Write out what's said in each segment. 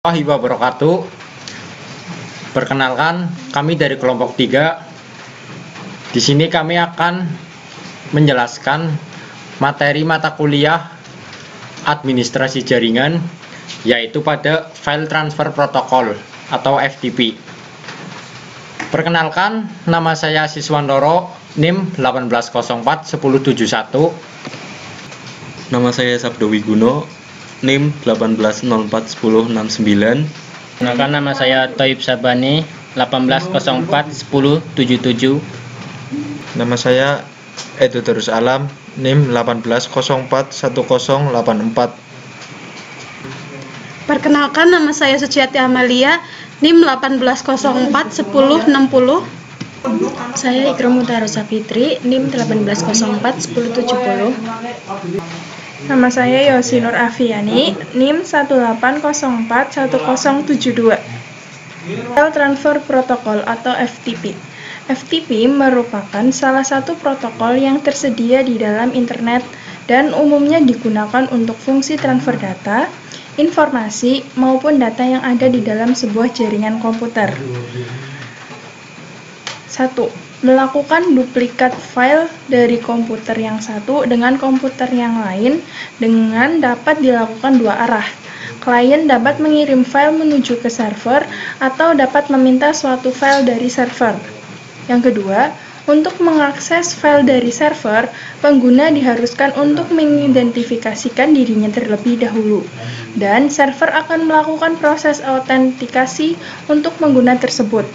Warahmatullahi wabarakatuh. Perkenalkan, kami dari kelompok 3. Di sini kami akan menjelaskan materi mata kuliah administrasi jaringan, yaitu pada File Transfer Protocol atau FTP. Perkenalkan, nama saya Siswandoro, NIM 18041071. Nama saya Sabdo Wiguno, NIM 18041069. Perkenalkan, nama saya Thoib Sabani, 18041077. Nama saya Edo Darus Alam, NIM 18041084. Perkenalkan, nama saya Suciati Amalia, NIM 18041060. Saya Ikram Mutarosa Fitri, NIM 18041070. Nama saya Yosi Nur Afiani, NIM 18041072. File Transfer Protocol atau FTP. FTP merupakan salah satu protokol yang tersedia di dalam internet dan umumnya digunakan untuk fungsi transfer data, informasi, maupun data yang ada di dalam sebuah jaringan komputer. 1. Melakukan duplikat file dari komputer yang satu dengan komputer yang lain dengan dapat dilakukan dua arah. Klien dapat mengirim file menuju ke server atau dapat meminta suatu file dari server. Yang kedua, untuk mengakses file dari server, pengguna diharuskan untuk mengidentifikasikan dirinya terlebih dahulu, dan server akan melakukan proses autentikasi untuk pengguna tersebut.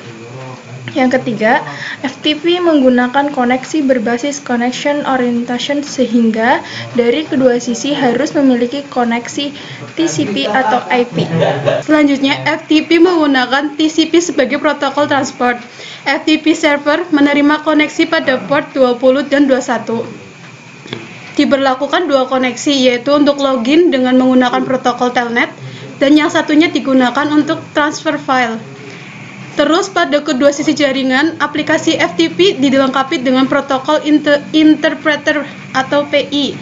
Yang ketiga, FTP menggunakan koneksi berbasis connection orientation sehingga dari kedua sisi harus memiliki koneksi TCP atau IP. Selanjutnya, FTP menggunakan TCP sebagai protokol transport. FTP server menerima koneksi pada port 20 dan 21. Diberlakukan dua koneksi, yaitu untuk login dengan menggunakan protokol telnet dan yang satunya digunakan untuk transfer file. Terus pada kedua sisi jaringan, aplikasi FTP dilengkapi dengan protokol interpreter atau PI,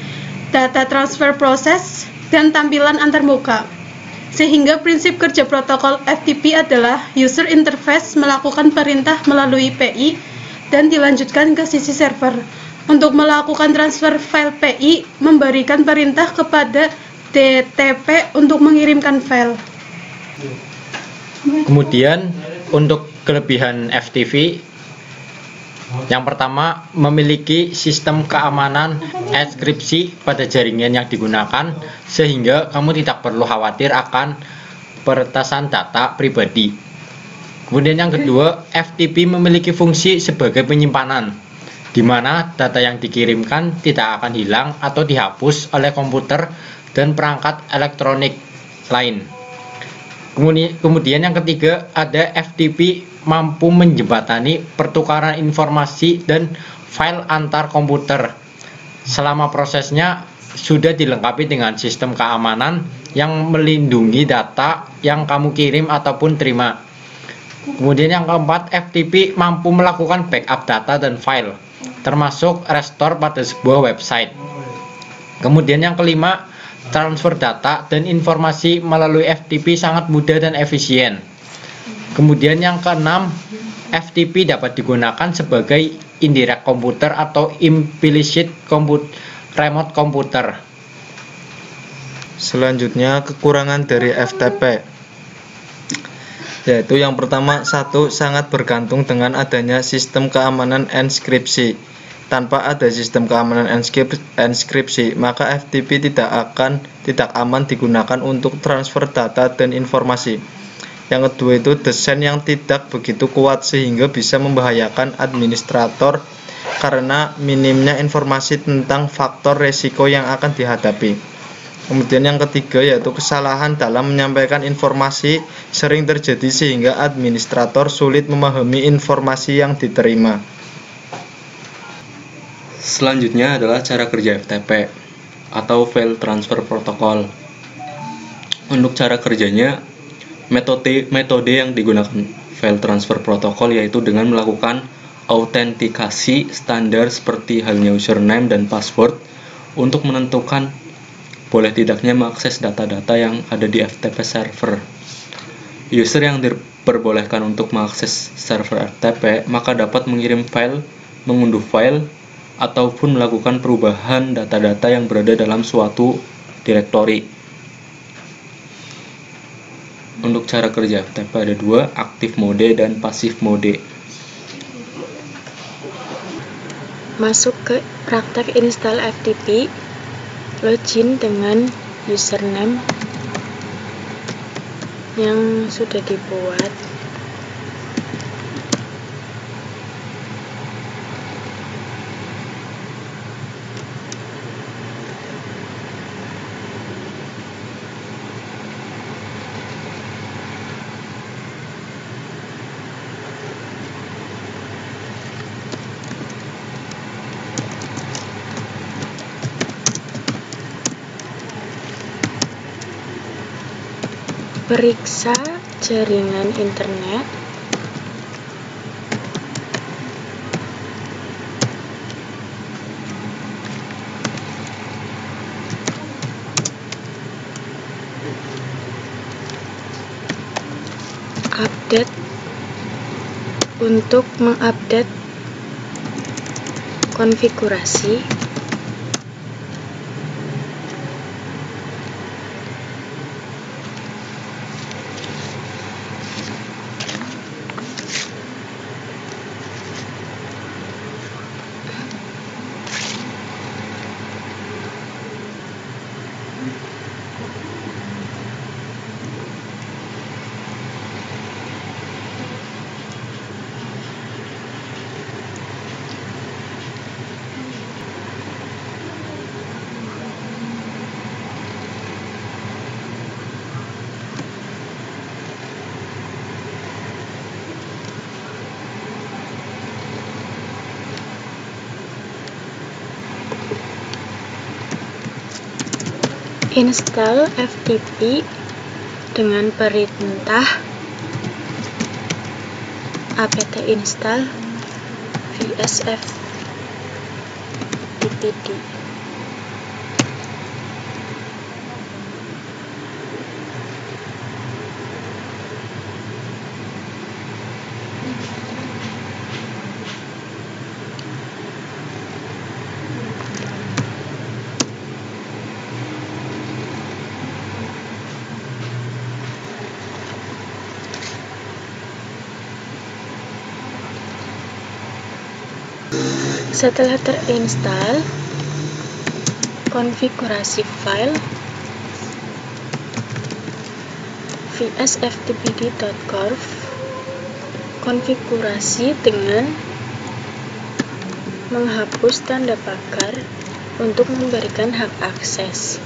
data transfer process, dan tampilan antarmuka. Sehingga prinsip kerja protokol FTP adalah user interface melakukan perintah melalui PI dan dilanjutkan ke sisi server. Untuk melakukan transfer file PI, memberikan perintah kepada DTP untuk mengirimkan file. Kemudian untuk kelebihan FTP, yang pertama memiliki sistem keamanan enkripsi pada jaringan yang digunakan sehingga kamu tidak perlu khawatir akan peretasan data pribadi. Kemudian yang kedua, FTP memiliki fungsi sebagai penyimpanan, di mana data yang dikirimkan tidak akan hilang atau dihapus oleh komputer dan perangkat elektronik lain. Kemudian yang ketiga, ada FTP mampu menjembatani pertukaran informasi dan file antar komputer selama prosesnya sudah dilengkapi dengan sistem keamanan yang melindungi data yang kamu kirim ataupun terima. Kemudian yang keempat, FTP mampu melakukan backup data dan file, termasuk restore pada sebuah website. Kemudian yang kelima, transfer data dan informasi melalui FTP sangat mudah dan efisien. Kemudian yang keenam, FTP dapat digunakan sebagai indirect komputer atau implicit remote komputer. Selanjutnya, kekurangan dari FTP, yaitu yang pertama, satu, sangat bergantung dengan adanya sistem keamanan enkripsi. Tanpa ada sistem keamanan enkripsi, maka FTP tidak aman digunakan untuk transfer data dan informasi. Yang kedua itu desain yang tidak begitu kuat sehingga bisa membahayakan administrator karena minimnya informasi tentang faktor resiko yang akan dihadapi. Kemudian yang ketiga yaitu kesalahan dalam menyampaikan informasi sering terjadi sehingga administrator sulit memahami informasi yang diterima. Selanjutnya adalah cara kerja FTP atau File Transfer Protocol. Untuk cara kerjanya, metode yang digunakan File Transfer Protocol yaitu dengan melakukan autentikasi standar seperti halnya username dan password untuk menentukan boleh tidaknya mengakses data-data yang ada di FTP server. User yang diperbolehkan untuk mengakses server FTP maka dapat mengirim file, mengunduh file, ataupun melakukan perubahan data-data yang berada dalam suatu direktori. Untuk cara kerja FTP ada dua, aktif mode dan pasif mode. Masuk ke praktek install FTP, login dengan username yang sudah dibuat. Periksa jaringan internet. Update untuk mengupdate konfigurasi. Install FTP dengan perintah apt install vsftpd. Setelah terinstall, konfigurasi file vsftpd.conf, konfigurasi dengan menghapus tanda pagar untuk memberikan hak akses.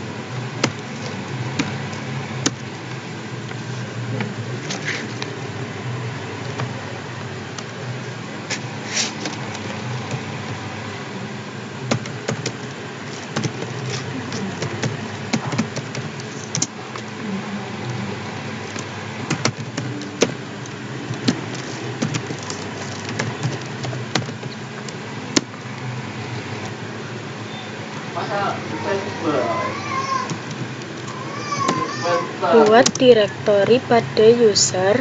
Buat direktori pada user.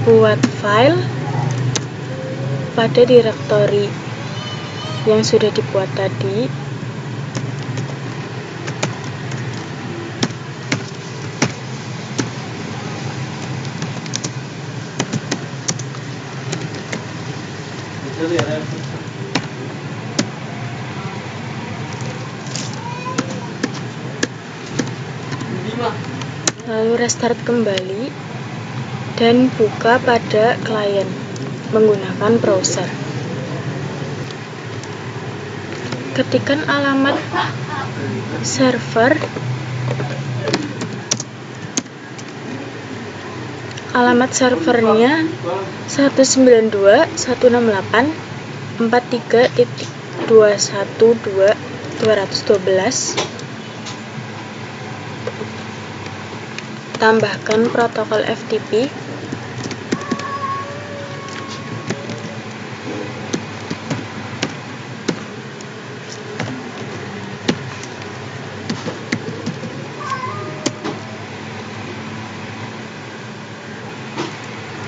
Buat file pada direktori yang sudah dibuat tadi. Lalu restart kembali dan buka pada klien menggunakan browser. Ketikkan alamat server, alamat servernya 192.168.43.212 212. Tambahkan protokol FTP.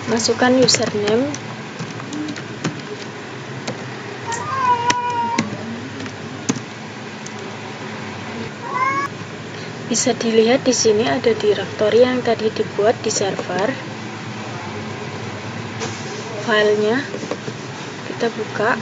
Masukkan username. Bisa dilihat di sini ada direktori yang tadi dibuat di server. Filenya kita buka.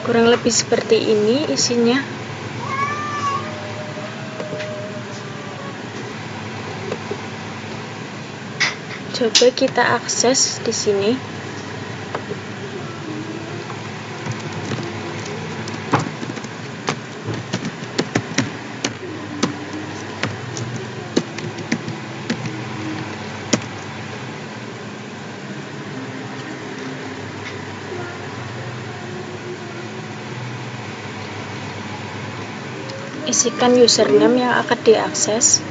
Kurang lebih seperti ini isinya. Coba kita akses di sini. Isikan username yang akan diakses.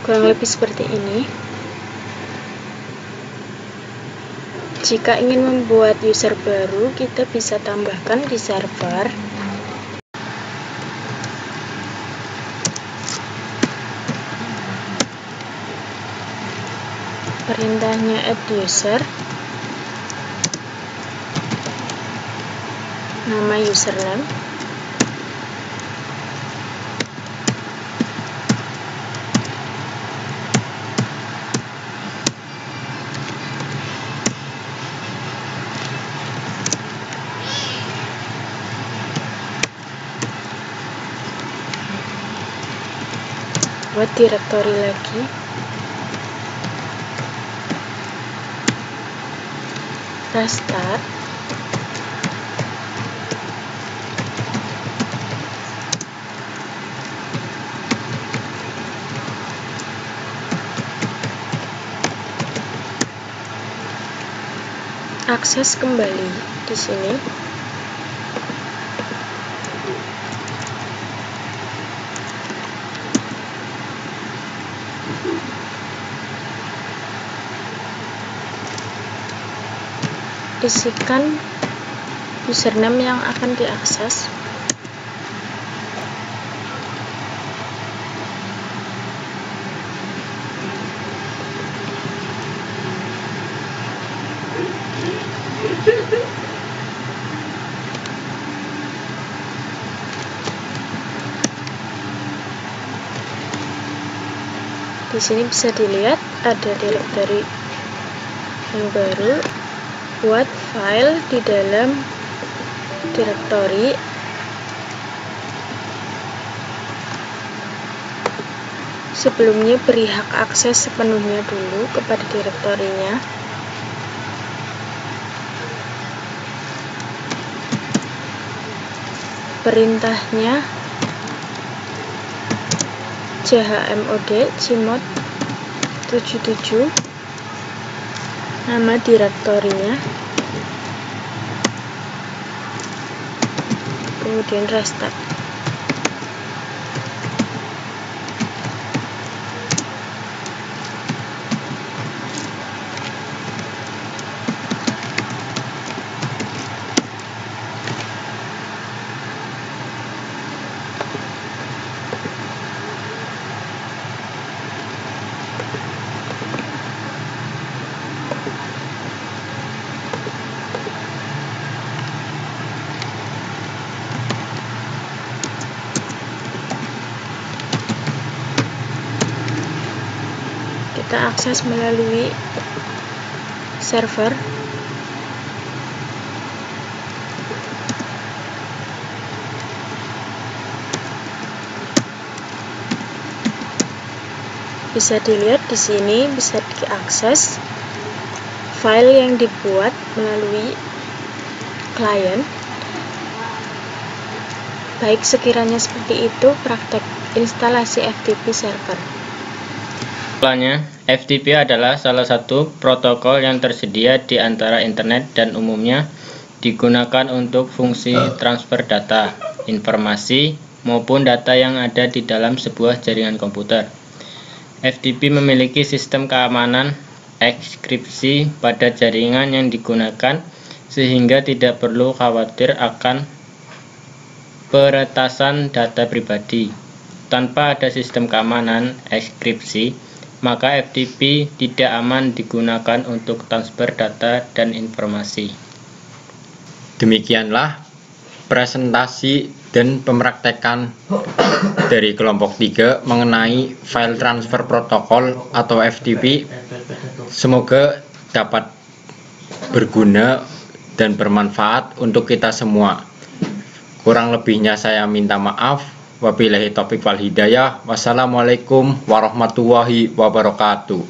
Kurang lebih seperti ini. Jika ingin membuat user baru, kita bisa tambahkan di server. Perintahnya add user, nama username, buat direktori lagi. Restart. Akses kembali di sini. Isikan username yang akan diakses. Di sini bisa dilihat ada direktori yang baru. Buat file di dalam direktori. Sebelumnya beri hak akses sepenuhnya dulu kepada direktorinya. Perintahnya chmod chmod 77. Nama direktorinya, kemudian restart. Kita akses melalui server. Bisa dilihat di sini bisa diakses file yang dibuat melalui klien. Baik sekiranya seperti itu praktek instalasi FTP server. Kesimpulannya, FTP adalah salah satu protokol yang tersedia di antara internet dan umumnya digunakan untuk fungsi transfer data, informasi, maupun data yang ada di dalam sebuah jaringan komputer. FTP memiliki sistem keamanan enkripsi pada jaringan yang digunakan sehingga tidak perlu khawatir akan peretasan data pribadi. Tanpa ada sistem keamanan enkripsi, maka FTP tidak aman digunakan untuk transfer data dan informasi. Demikianlah presentasi dan pemraktekan dari kelompok 3 mengenai file transfer protokol atau FTP. Semoga dapat berguna dan bermanfaat untuk kita semua. Kurang lebihnya saya minta maaf. Wabillahi taufiq wal hidayah. Wassalamualaikum warahmatullahi wabarakatuh.